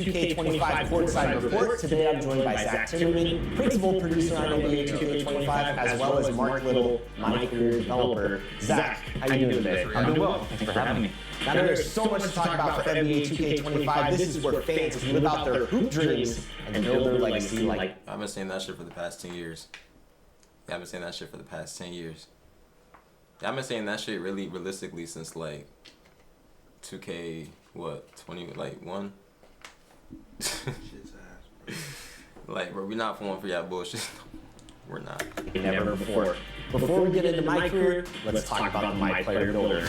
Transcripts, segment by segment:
NBA2k25 courtside report. Today I'm joined by Zach Timmerman, principal producer on NBA2k25, as well as Mark Little, my career developer. Zach, how you doing today? I'm doing well. Thanks for having me. Now there's so much to talk about for NBA2k25. This is where fans can live out their hoop dreams and build their legacy like... I've been saying that shit for the past 10 years. Yeah, I've been saying that shit for the past 10 years. Yeah, I've been saying that shit really realistically since like 2K, what, 20, like 1? Like, bro, we're not falling for that bullshit. We're not. Never before. Before we get into my career, let's talk about the My Player Builder.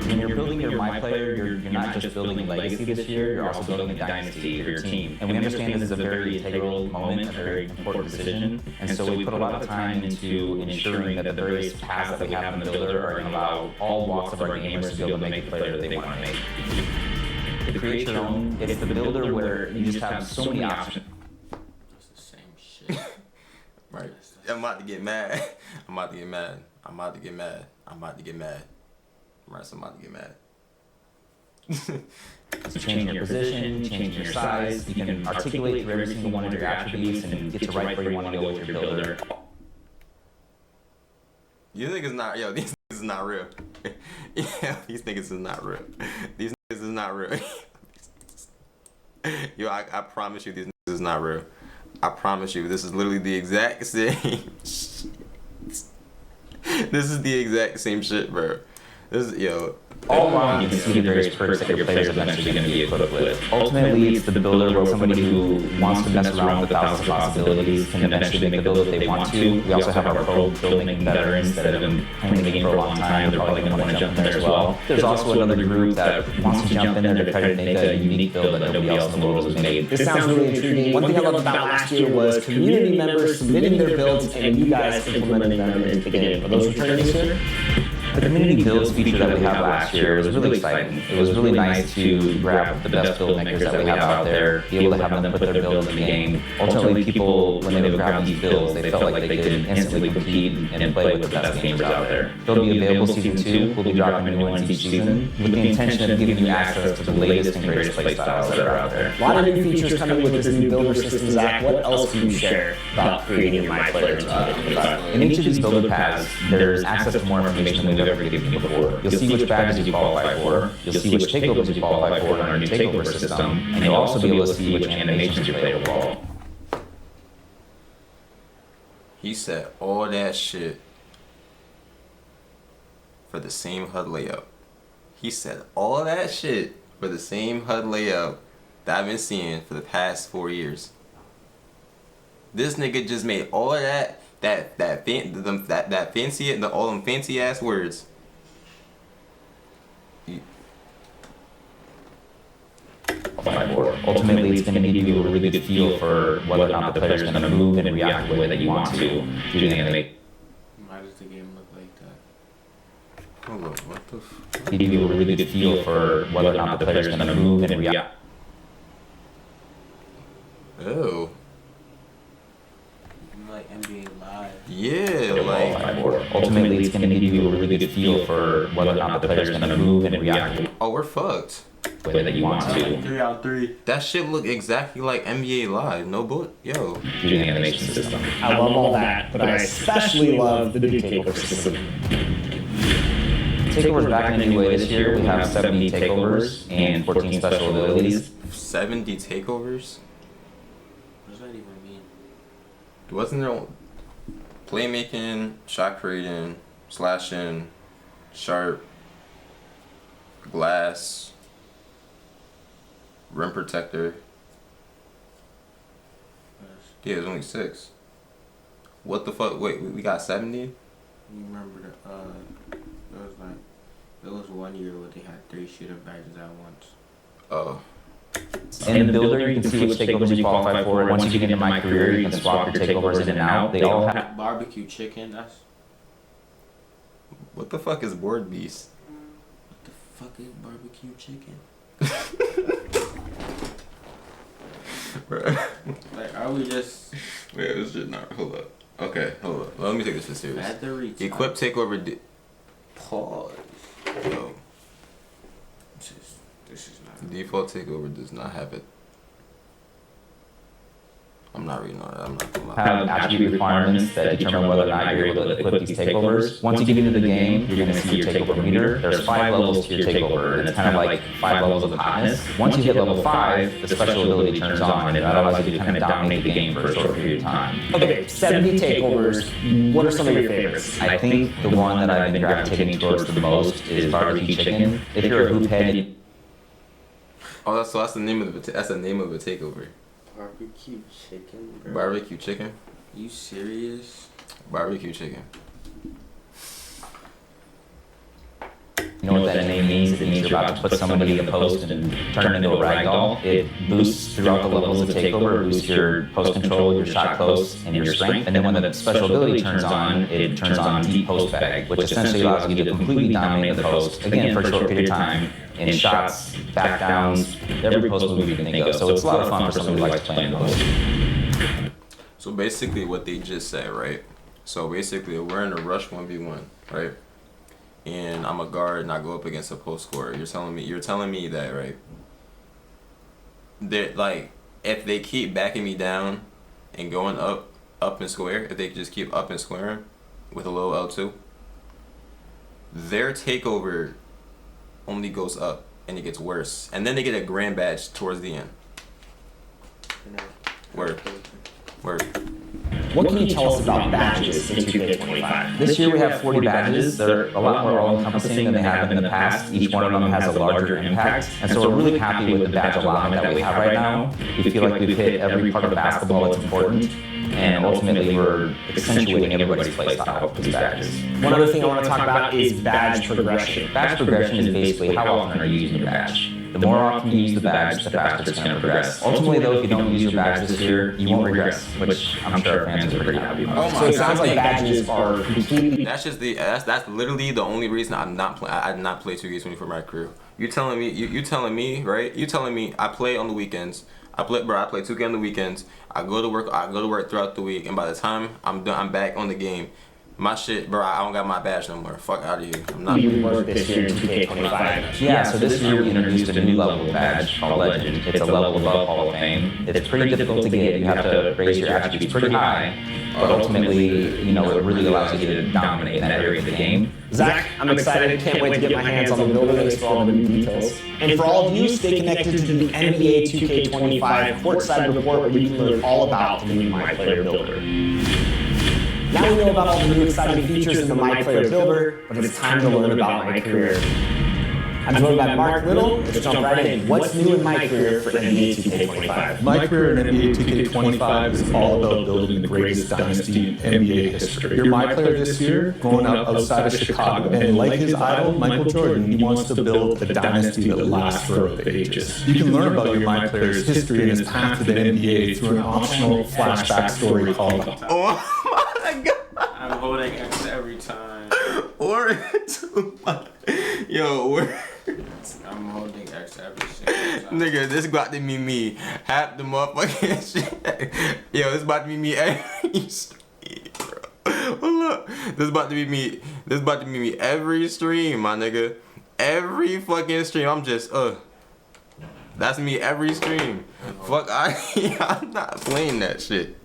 When you're building your My Player, you're not just building a legacy this year, you're also building a dynasty for your team. And we understand this is a very integral moment, a very important decision. And so we put a lot of time into ensuring that the various paths that we have in the builder are going to allow all walks of our gamers to be able to make the player that they want to make. To create your own, it's the builder where you just have so many options. That's the same shit. Right. I'm about to get mad. I'm about to get mad. I'm about to get mad. I'm about to get mad. Right, so I'm about to get mad. Changing your position, changing your size, you can articulate through every single one of your attributes and get to right where you want to go with your builder. You think it's not, yo, these niggas is not real. Yeah, these niggas is not real. These niggas is not real. Yo, I promise you these niggas is not real. I promise you, this is literally the exact same shit. This is the exact same shit, bro. This is, yo. All along, you can see the various perks that your players are eventually going to be equipped with. Ultimately, it's the builder where somebody who wants to mess around with thousands of possibilities can eventually make the build that they want to. We also have our pro building veterans that have been playing the game for a long time. They're probably going to want to jump in there as well. There's also another group that wants to jump in there to try to make a unique build that nobody else in the world has made. This sounds really intriguing. One thing I loved about last year was community members submitting their builds and you guys implementing them into the game. Are those returning this year? The community builds feature that we had last year was really exciting. It was really nice to grab the best build makers that we have out there, be able to have them put their build in the game. Ultimately, people, when they would grab these builds, they felt like they could instantly compete and play with the best gamers out there. They'll be available season 2. We'll be dropping new ones each season with the intention of giving you access to the latest and greatest play styles that are out there. A lot of new features coming with this new builder system, Zach. What else can you share about creating your My Player in In each of these builder paths, there's access to more information than we've ever given you before. You'll see which badges you qualify for, you'll see which takeovers you qualify for in our new takeover system, and you'll also be able to see which animations your player will follow. He said all that shit for the same HUD layout. He said all that shit for the same HUD layout that I've been seeing for the past 4 years. This nigga just made all of that fancy, all them fancy ass words. Ultimately, it's going to give you a really good feel for whether or not the player is going to move and react the way that you want to using animate. Why does the game look like that? Hold on, what the fuck? Give you a really good feel for whether or not the player is going to move and react. Oh. Like NBA Live. Yeah, like. Ultimately, it's going to give you a really good feel for whether or not the player is going to move and react. Oh, we're fucked. The way that you want to. 3-on-3. That shit look exactly like NBA Live. No book, yo. Using the animation system. I love all that, but I especially love the new takeover system. Takeovers back in a new way this year. We have 70 takeovers and 14 special abilities. 70 takeovers? What does that even mean? Wasn't there playmaking, shot creating, slashing, sharp, glass, rim protector? Yeah, there's only 6. What the fuck? Wait, we got 70? You remember there was 1 year where they had 3 shooter badges at once. Oh. In the builder, you can see which takeovers you qualify for. Once you get into My Career, you can swap your takeovers in and out. They all have barbecue chicken. That's what the fuck is board beast? what the fuck is barbecue chicken? Like, are we just? Wait, this shit not. Hold up. Okay, hold up. Let me take this shit serious. At the reach. Equip takeover. Pause. Yo. This is not. Default takeover does not have it. I'm not reading all that. I'm not gonna lie. Have attribute requirements that determine whether or not you're able to equip these takeovers. Once you get into the game, you're going to see your takeover meter. There's 5 levels to your takeover, and it's kind of like 5 levels of hotness. Once you hit level 5, the special ability turns on, and it allows you to kind of dominate the game for a short period of time. Okay, 70 takeovers. What are some of your favorites? I think the one that I've been gravitating towards the most is barbecue chicken. If you're a hoop head, Oh, that's the name of the name of a takeover. Barbecue chicken, bro. Barbecue chicken. You serious? Barbecue chicken. you know what that name means? It means you're about to put somebody in the post and turn them into a ragdoll. It boosts throughout the levels of takeover, boosts your post control, your shot close, and your strength. And then when the special ability turns on, it turns on deep post bag, which essentially allows you to completely dominate the post, again, for a short period of time, in shots, back downs, every post move you can think of. So it's a lot of fun for somebody who likes playing post. So basically what they just said, right? So basically we're in a rush 1v1, right? And I'm a guard and I go up against a post scorer. You're telling me that, right? They're like, if they keep backing me down and going up and square, if they just keep up and squaring with a low L2, their takeover only goes up and it gets worse. And then they get a grand badge towards the end. Word. What can you tell us about badges in 2K25? This year we have 40 badges. They're a lot more all-encompassing than they have in the past. Each one of them has a larger impact. And so we're really happy with the badge allotment that we have right now. We feel like we've hit every part of basketball that's important. And ultimately, we're accentuating everybody's play style with these badges. One other thing I want to talk about is badge progression. Badge progression is basically how often are you using your badge. The more often you use the badge, the faster it's going to progress. Ultimately, though, if you don't use your badge this year, you won't regress, which I'm sure our fans are pretty happy about. So it sounds like badges are completely... That's literally the only reason I did not play 2K20 for my career. You telling me, right? You telling me I play on the weekends. I play 2K on the weekends. I go to work throughout the week, and by the time I'm done, I'm back on the game. My shit, bro, I don't got my badge no more. Fuck out of here. I'm not. You work this year in 2K25. Yeah, so this year we introduced a new level of badge called Legend. It's a level above Hall of Fame. It's pretty difficult to get. You have to raise your attributes pretty high, but ultimately, you know, it really allows you to dominate that area of the game. Zach, I'm excited. Can't wait to get my hands on the builder list for all the new details. And for all of you, stay connected to the NBA 2K25 courtside report where you can learn all about the new My Player Builder. Now we know about all the new exciting features in the My Player Builder, but it's time to learn about my career. I'm joined by Mark Little. Let's jump right in. What's new in my career for NBA 2K25? My career in NBA 2K25 is all about building the greatest dynasty in NBA history. You're my player this year, growing up outside of Chicago, and like his idol, Michael Jordan, he wants to build a dynasty that lasts for the ages. You can learn about your my player's history and his path to the NBA through an optional flashback story called Oh my god! I'm holding X every time. I'm holding X every single time. Nigga, this about to be me. Half the motherfucking shit. Yo, this about to be me every stream, bro. Hold up. This about to be me. This about to be me every stream, my nigga. Every fucking stream. I'm just, that's me every stream. Fuck, I'm not playing that shit.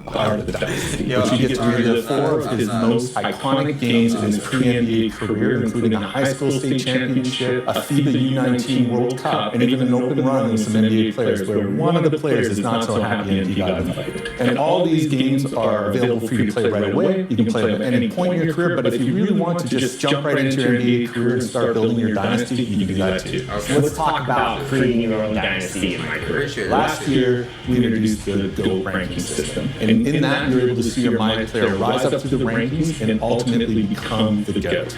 part of the dynasty. But you get to relive 4 of his most iconic games in his pre-NBA career, including a high school state championship, a FIBA U19 World Cup, and even an open run with some NBA players where one of the players is not so happy and he got invited. And all these games are available for you to play right away. You can play them at any point in your career, but if you really want to just jump right into your NBA career and start building your dynasty, you can do that too. So let's talk about creating your own dynasty in my career. Last year, we introduced the GOAT ranking system. And in that, you're able to see your my player rise up through the rankings and ultimately become the GOAT.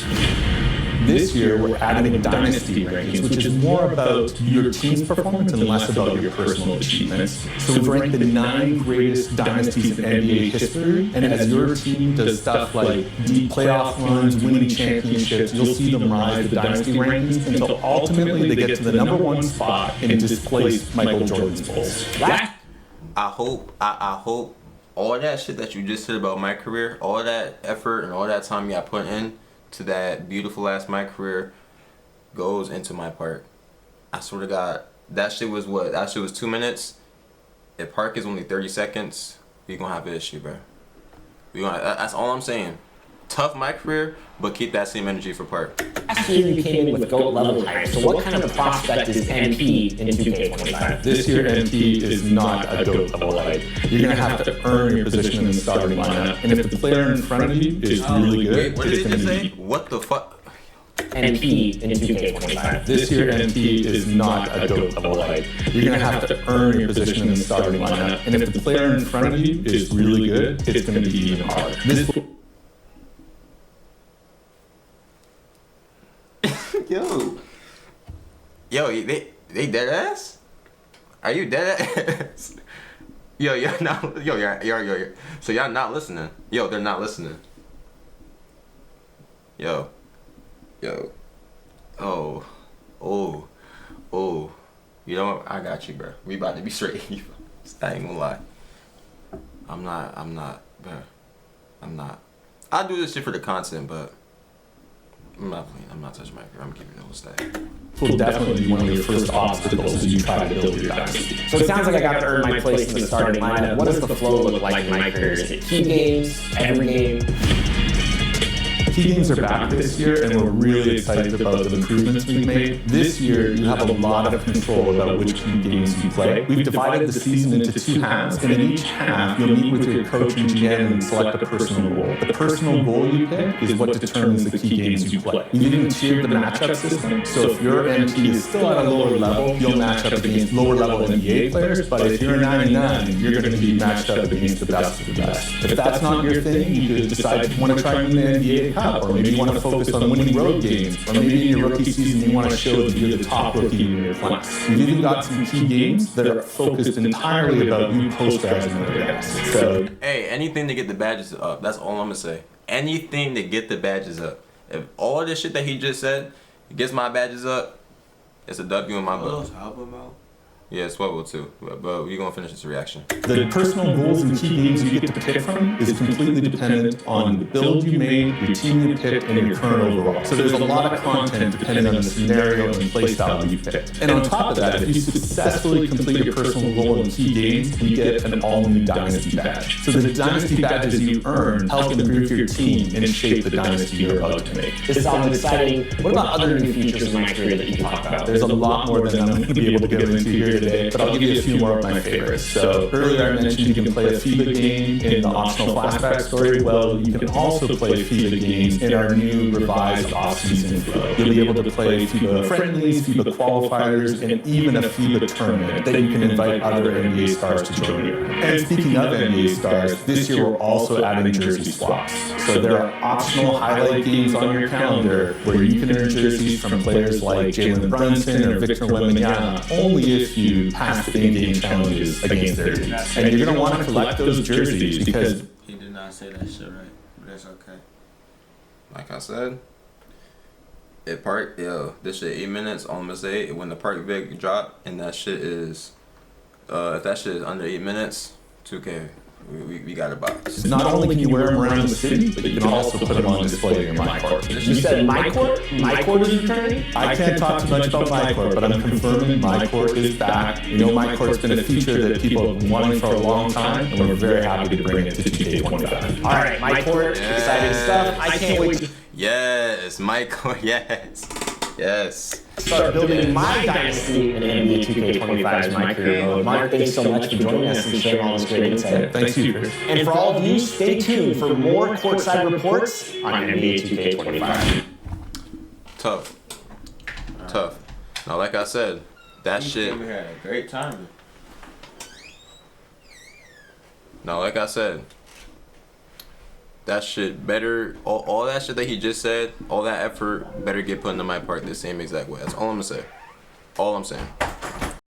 This year, we're adding dynasty rankings, which is more about your team's performance and less about your personal achievements. So we've ranked the 9 greatest dynasties in NBA history, and as your team does stuff like deep playoff runs, winning championships, you'll see them rise the dynasty rankings until ultimately they get to the #1 spot and displace Michael Jordan's Bulls. I hope all that shit that you just said about my career, all that effort and all that time I put in to that beautiful ass my career goes into my part. I swear to God, that shit was what? That shit was 2 minutes. If Park is only 30 seconds, we gonna have an issue, bro. That's all I'm saying. Tough my career, but keep that same energy for Park. Last year you came in with GOAT level hype, so what kind of prospect is MP in 2K25? This year, MP is not a GOAT level hype. You're going to have to earn your position in the starting lineup. And if the player in front of you is really good, Wait, what did it's he going just to say? be. What the fuck? MP in 2K25. This year, MP is not a GOAT level hype. You're going to have to earn your position in the starting lineup. And if the player in front of you is really good, it's going to be even harder. Yo, they dead ass? Are you dead ass? Yo, so y'all not listening. Yo, they're not listening. Yo. Oh. You know what? I got you, bro. We about to be straight. I ain't gonna lie. I'm not, bro. I do this shit for the content, but I'm not playing. I'm not touching my career. I'm keeping the whole stack. Will definitely be one of your first obstacles as you try to build your dynasty. So it sounds like I got to earn my place in the starting lineup. What does the flow look like in my career? Is it key games, every game? Key games are back this year, and we're really excited about the improvements we've made. This year, you have a lot of control about which key games you play. We've divided the season into 2 halves, and in each half, you'll meet with your coach and GM and select a personal goal. The personal goal you pick is what determines the key games you play. We've even tiered the matchup system, so if your MP is still at a lower level, you'll match up against lower level NBA players, but if you're a 99, you're going to be matched up against the best of the best. If that's not your thing, you could decide you want to try and win the NBA Cup, or maybe you want to focus on winning road games, or maybe in your rookie season you want to show that you're the top rookie in your class. We've even got some key games that are focused entirely about you post-graduate dynasty. So, Hey, anything to get the badges up. That's all I'm gonna say. Anything to get the badges up. If all of this shit that he just said gets my badges up, it's a W in my book. Album out? Yeah, Sweat will too. But we're gonna finish this reaction. the personal goals and key games you get to pick from is completely dependent on the build you made, your team you picked, and your current overall. So there's a lot of content depending on the scenario and playstyle you picked. And on top of that, if you successfully complete your personal goal and key games, you get an all-new Dynasty badge. So the Dynasty badges you earn help improve your team and shape the Dynasty you're about to make. This sounds exciting. What about other new features in my career that you can talk about? There's a lot more than I'm going to be able to go into here today, but I'll give you a few more of my favorites. So earlier I mentioned you can play a FIBA game in the optional flashback story. Well, you can also play FIBA games in our new revised off-season flow. You'll be able to play FIBA friendlies, FIBA qualifiers, and even a FIBA tournament that you can invite other NBA stars to join you. And speaking of NBA stars, this year we're also adding jersey swaps. So there are optional highlight games on your calendar where you can earn jerseys from players like Jalen Brunson or Victor Wembanyama only if you pass the in-game challenges against their teams. And you're going to want to collect those jerseys because He did not say that shit right, but that's okay. Like I said, this shit 8 minutes. All I'm gonna say, when the Park Vic drop and that shit is, if that shit is under 8 minutes, 2K, we got a box. not only can you wear them around the city, but you can also put them on display in your My Court. You said my court? My court is returning? I can't talk too much about My Court, but I'm confirming My Court is back. You know, My Court's been a feature that people have been wanting for a long time, and we're very happy to bring it to 2K25. All right, my court, exciting stuff. I can't wait to Yes, Michael. Yes. start building my dynasty in NBA 2K25 as my career mode. Mark, thanks so much for joining us and sharing all this great insight. Thanks you, Chris. And for all of you, stay tuned for more courtside reports on NBA 2K25. Tough. Now, like I said, that shit. We had a great time. Now, like I said, that shit better, all that shit that he just said, all that effort better get put into my part the same exact way. That's all I'm gonna say. All I'm saying.